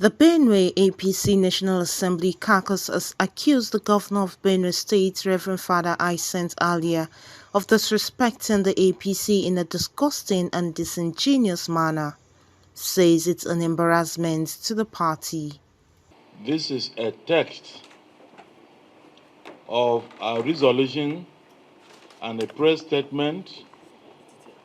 The Benue APC National Assembly caucus has accused the governor of Benue State, Reverend Father Hyacinth Alia, of disrespecting the APC in a disgusting and disingenuous manner. Says it's an embarrassment to the party. This is a text of a resolution and a press statement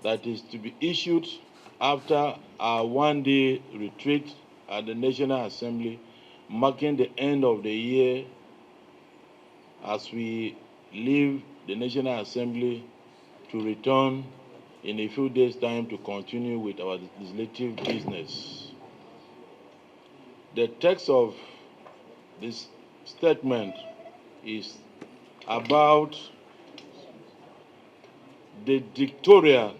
that is to be issued after our one-day retreat at the National Assembly, marking the end of the year as we leave the National Assembly to return in a few days' time to continue with our legislative business. The text of this statement is about the dictatorial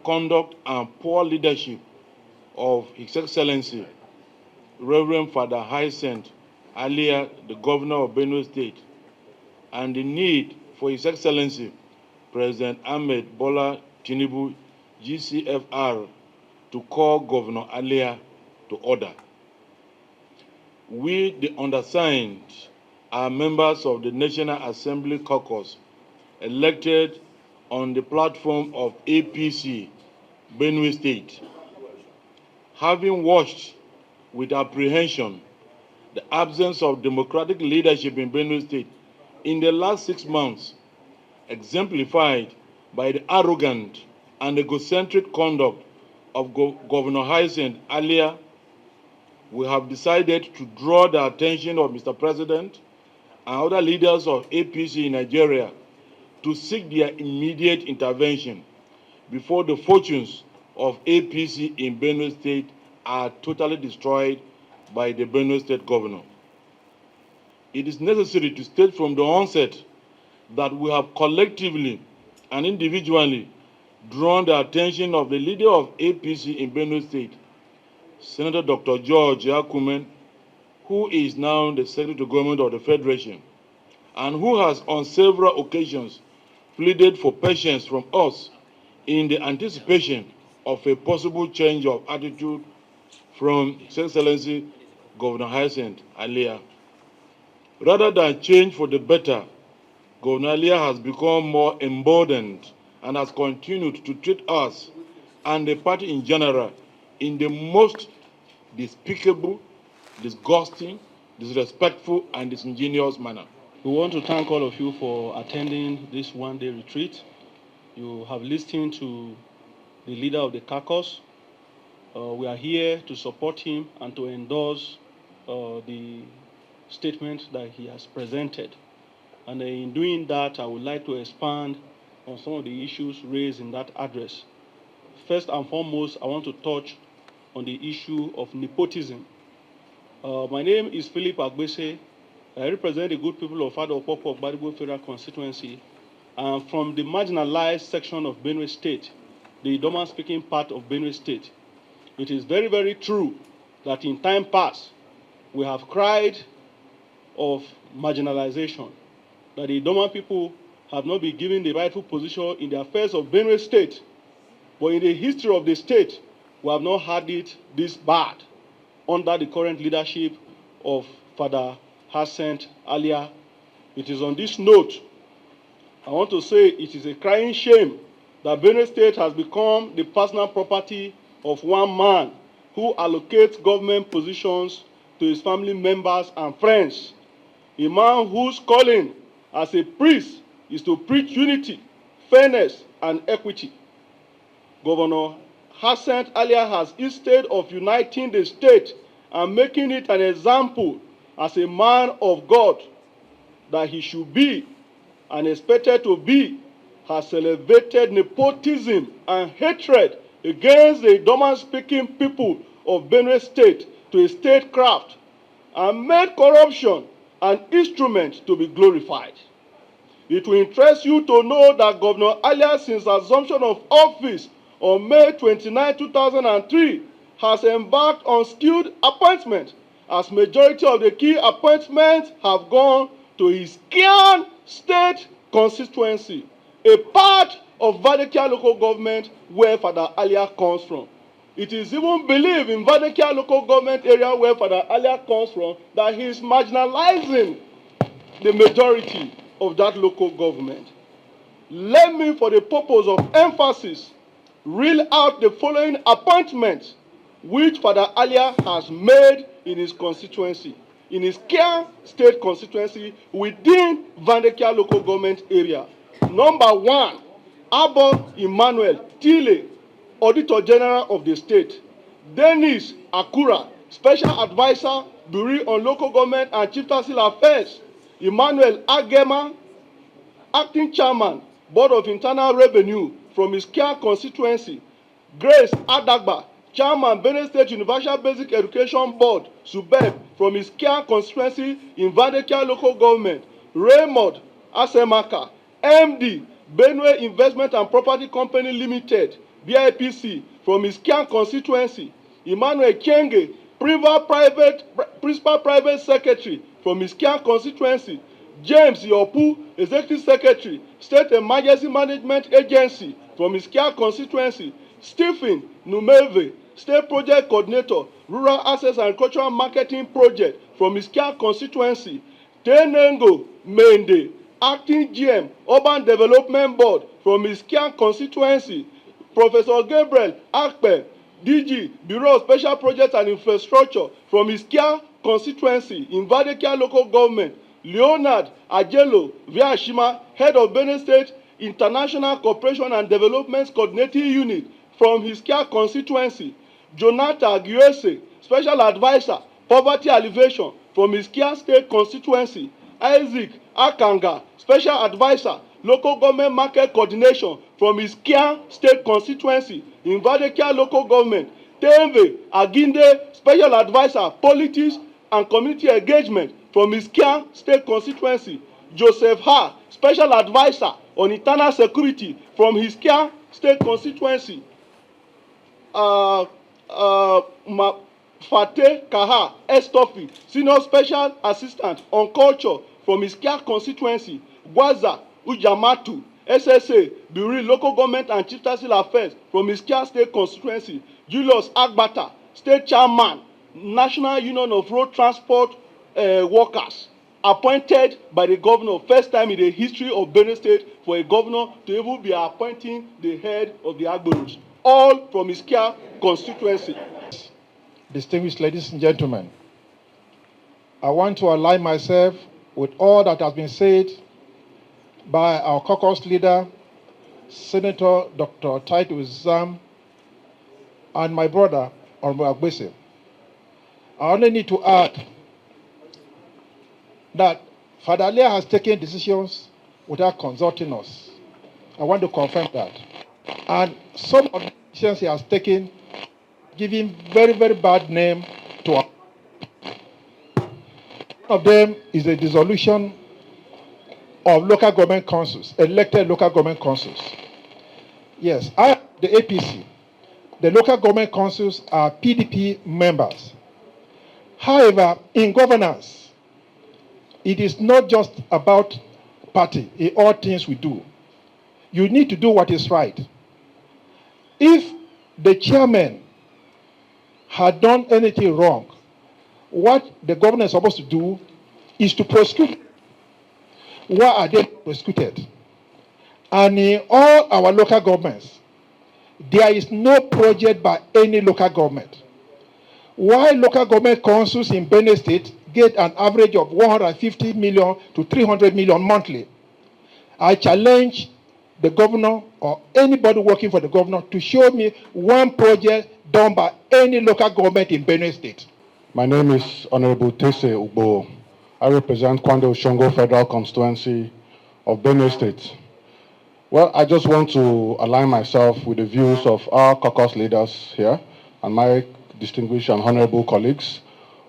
conduct and poor leadership of His Excellency Reverend Father Hyacinth Alia, the Governor of Benue State, and the need for His Excellency President Ahmed Bola Tinubu, GCFR, to call Governor Alia to order. We, the undersigned, are members of the National Assembly caucus elected on the platform of APC, Benue State. Having watched with apprehension the absence of democratic leadership in Benue State in the last 6 months, exemplified by the arrogant and egocentric conduct of Governor Hyacinth Alia, we have decided to draw the attention of Mr. President and other leaders of APC in Nigeria to seek their immediate intervention before the fortunes of APC in Benue State are totally destroyed by the Benue State governor. It is necessary to state from the onset that we have collectively and individually drawn the attention of the leader of APC in Benue State, Senator Dr. George Akumen, who is now the Secretary to Government of the Federation, and who has on several occasions pleaded for patience from us in the anticipation of a possible change of attitude from His Excellency Governor Hyacinth Alia. Rather than change for the better, Governor Alia has become more emboldened and has continued to treat us and the party in general in the most despicable, disgusting, disrespectful, and disingenuous manner. We want to thank all of you for attending this one-day retreat. You have listened to the leader of the caucus. We are here to support him and to endorse the statement that he has presented. And in doing that, I would like to expand on some of the issues raised in that address. First and foremost, I want to touch on the issue of nepotism. My name is Philip Agbese. I represent the good people of Fado Opopo Badigo Federal Constituency. And from the marginalized section of Benue State, the Idoma-speaking part of Benue State. It is very, very true that in time past, we have cried of marginalization, that the Idoma people have not been given the rightful position in the affairs of Benue State. But in the history of the state, we have not had it this bad under the current leadership of Father Hyacinth Alia. It is on this note, I want to say it is a crying shame that Benue State has become the personal property of one man who allocates government positions to his family members and friends. A man whose calling as a priest is to preach unity, fairness, and equity. Governor Hyacinth Alia has, instead of uniting the state and making it an example as a man of God that he should be and expected to be, has elevated nepotism and hatred against the Idoma-speaking people of Benue State to a statecraft and made corruption an instrument to be glorified. It will interest you to know that Governor Alia, since assumption of office on May 29, 2003, has embarked on skilled appointment, as majority of the key appointments have gone to his Kian State constituency, a part of Vadekia local government where Father Alia comes from. It is even believed in Vadekia local government area where Father Alia comes from that he is marginalizing the majority of that local government. Let me, for the purpose of emphasis, reel out the following appointments which Father Alia has made in his constituency, in his Kia state constituency within Vandekia local government area. Number 1, Abba Emmanuel Tile, Auditor General of the state. Dennis Akura, Special Advisor, Bureau on Local Government and Chieftaincy Affairs. Emmanuel Agema, Acting Chairman, Board of Internal Revenue from his Kia constituency. Grace Adagba, Chairman, Benue State Universal Basic Education Board, SUBEB, from his Kia constituency in Vandekia local government. Raymond Asemaka, MD, Benue Investment and Property Company Limited, BIPC, from his Kia constituency. Emmanuel Kenge, Principal Private Secretary, from his Kia constituency. James Yopu, Executive Secretary, State Emergency Management Agency, from his Kia constituency. Stephen Numeve, State Project Coordinator, Rural Access and Cultural Marketing Project, from his Kia constituency. Tenengo Mende, Acting GM, Urban Development Board, from his Kia constituency. Professor Gabriel Akpe, DG, Bureau of Special Projects and Infrastructure, from his Kia constituency in Vadekia local government. Leonard Ajelo Viashima, Head of Benue State International Cooperation and Development Coordinating Unit, from his Kia constituency. Jonathan Giose, Special Advisor, Poverty Alleviation, from his Kia State constituency. Isaac Akanga, Special Advisor, Local Government Market Coordination, from his Kia State constituency in Vadekia local government. Temve Aginde, Special Advisor, Politics and Community Engagement, from his Kia State constituency. Joseph Ha, Special Advisor on Internal Security, from his Kia State constituency. Fateh Kaha Estofi, Senior Special Assistant on Culture, from his Kia constituency. Gwaza Ujamatu, SSA, Bureau Local Government and Chieftaincy Affairs, from his Kia State constituency. Julius Agbata, State Chairman, National Union of Road Transport Workers, appointed by the governor, first time in the history of Benue State for a governor to even be appointing the head of the Agboros, all from his Kia constituency. Distinguished ladies and gentlemen, I want to align myself with all that has been said by our caucus leader, Senator Dr. Titus Zam, and my brother, Honorable Agbese. I only need to add that Father Alia has taken decisions without consulting us. I want to confirm that. And some of the decisions he has taken, giving very, very bad name to our. One of them is the dissolution of local government councils, elected local government councils. Yes, the APC, the local government councils are PDP members. However, in governance, it is not just about party in all things we do. You need to do what is right. If the chairman had done anything wrong, what the governor is supposed to do is to prosecute. Why are they prosecuted? And in all our local governments, there is no project by any local government. While local government councils in Benue State get an average of 150 million to 300 million monthly, I challenge the governor or anybody working for the governor to show me one project done by any local government in Benue State. My name is Honorable Tese Ugbo. I represent Kwando Shongo Federal Constituency of Benue State. Well, I just want to align myself with the views of our caucus leaders here and my distinguished and honorable colleagues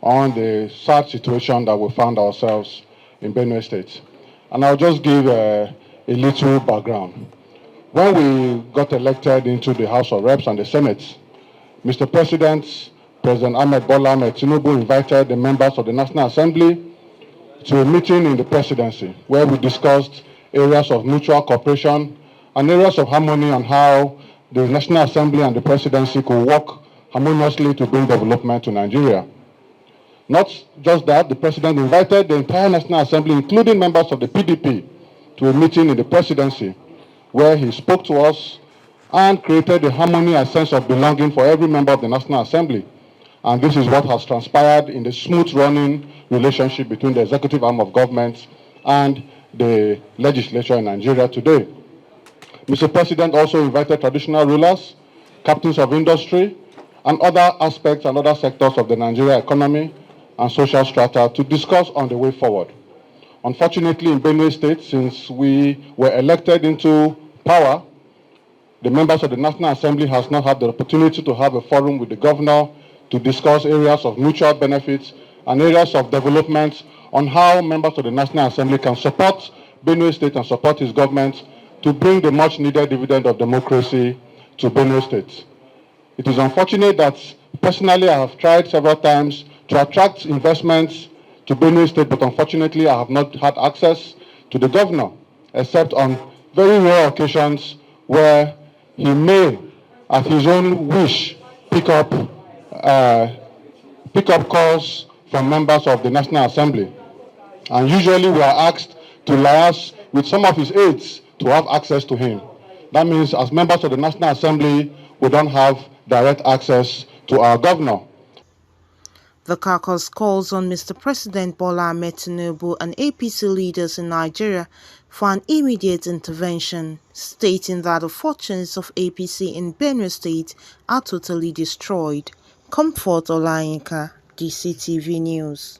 on the sad situation that we found ourselves in Benue State. And I'll just give a little background. When we got elected into the House of Reps and the Senate, Mr. President, President Bola Ahmed Tinubu invited the members of the National Assembly to a meeting in the presidency where we discussed areas of mutual cooperation and areas of harmony on how the National Assembly and the presidency could work harmoniously to bring development to Nigeria. Not just that, the president invited the entire National Assembly, including members of the PDP, to a meeting in the presidency where he spoke to us and created a harmony and sense of belonging for every member of the National Assembly. And this is what has transpired in the smooth running relationship between the executive arm of government and the legislature in Nigeria today. Mr. President also invited traditional rulers, captains of industry, and other aspects and other sectors of the Nigeria economy and social strata to discuss on the way forward. Unfortunately, in Benue State, since we were elected into power, the members of the National Assembly has not had the opportunity to have a forum with the governor to discuss areas of mutual benefits and areas of development on how members of the National Assembly can support Benue State and support his government to bring the much needed dividend of democracy to Benue State. It is unfortunate that personally I have tried several times to attract investments to Benue State, but unfortunately I have not had access to the governor, except on very rare occasions where he may, at his own wish, pick up calls from members of the National Assembly. And usually we are asked to liaise with some of his aides to have access to him. That means as members of the National Assembly, we don't have direct access to our governor. The caucus calls on Mr. President Bola Ahmed and APC leaders in Nigeria for an immediate intervention, stating that the fortunes of APC in Benue State are totally destroyed. Comfort Olayinka, DCTV News.